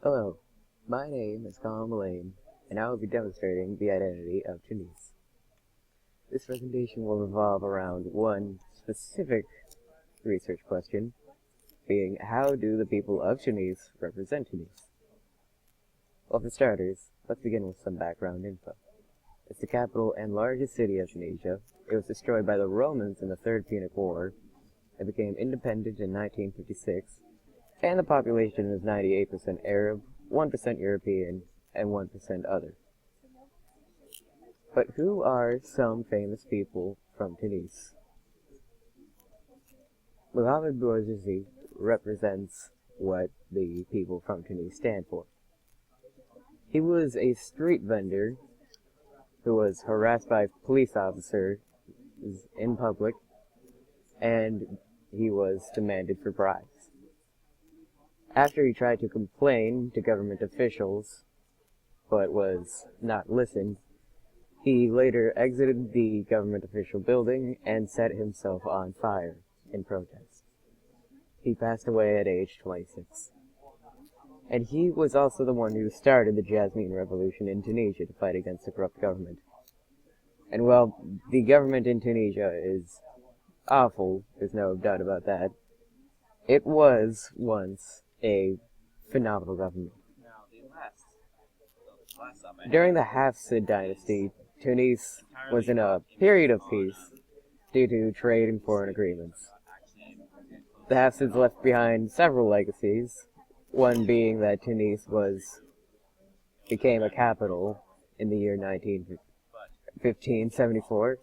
Hello, my name is Colin Mullane, and I will be demonstrating the identity of Tunis. This presentation will revolve around one specific research question, being how do the people of Tunis represent Tunis? Well, for starters, let's begin with some background info. It's the capital and largest city of Tunisia. It was destroyed by the Romans in the Third Punic War. It became independent in 1956, and the population is 98% Arab, 1% European, and 1% other. But who are some famous people from Tunis? Mohamed Bouazizi represents what the people from Tunis stand for. He was a street vendor who was harassed by police officers in public, and he was demanded for bribes. After he tried to complain to government officials, but was not listened, he later exited the government official building and set himself on fire in protest. He passed away at age 26. And he was also the one who started the Jasmine Revolution in Tunisia to fight against the corrupt government. And while the government in Tunisia is awful, there's no doubt about that, it was once a phenomenal government. During the Hafsid dynasty, Tunis was in a period of peace due to trade and foreign agreements. The Hafsids left behind several legacies, one being that Tunis became a capital in the year 1574.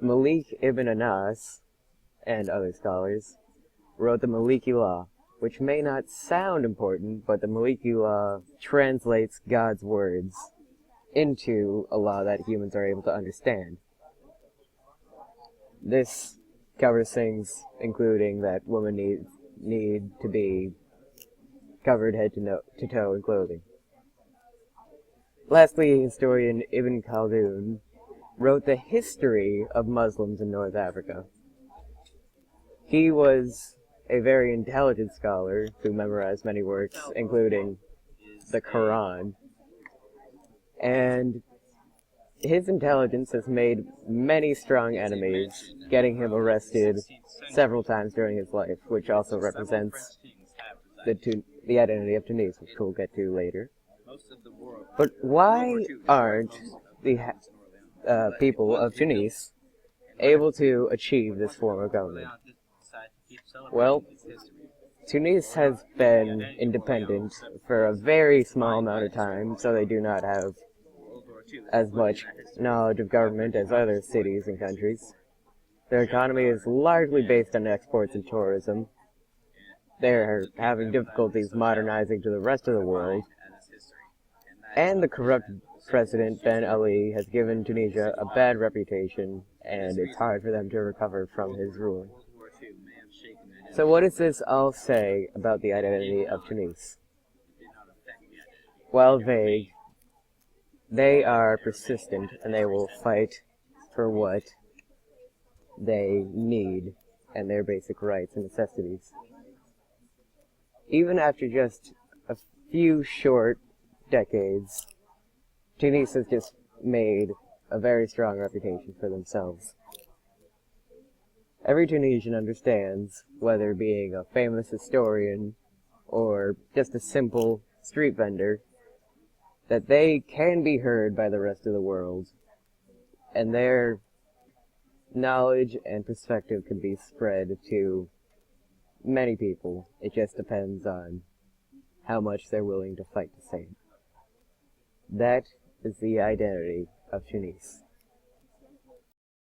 Malik ibn Anas and other scholars wrote the Maliki Law, which may not sound important, but the Maliki Law translates God's words into a law that humans are able to understand. This covers things including that women need to be covered head to toe in clothing. Lastly, historian Ibn Khaldun wrote the history of Muslims in North Africa. He was a very intelligent scholar who memorized many works, including the Quran, and his intelligence has made many strong enemies, getting him arrested several times during his life, which also represents the identity of Tunis, which we'll get to later. But why aren't the people of Tunis able to achieve this form of government? Well, Tunis has been independent for a very small amount of time, so they do not have as much knowledge of government as other cities and countries. Their economy is largely based on exports and tourism. They're having difficulties modernizing to the rest of the world. And the corrupt President Ben Ali has given Tunisia a bad reputation, and it's hard for them to recover from his rule. So what does this all say about the identity of Tunis? While vague, they are persistent, and they will fight for what they need and their basic rights and necessities. Even after just a few short decades, Tunis has just made a very strong reputation for themselves. Every Tunisian understands, whether being a famous historian or just a simple street vendor, that they can be heard by the rest of the world, and their knowledge and perspective can be spread to many people. It just depends on how much they're willing to fight to say it. That is the identity of Tunis.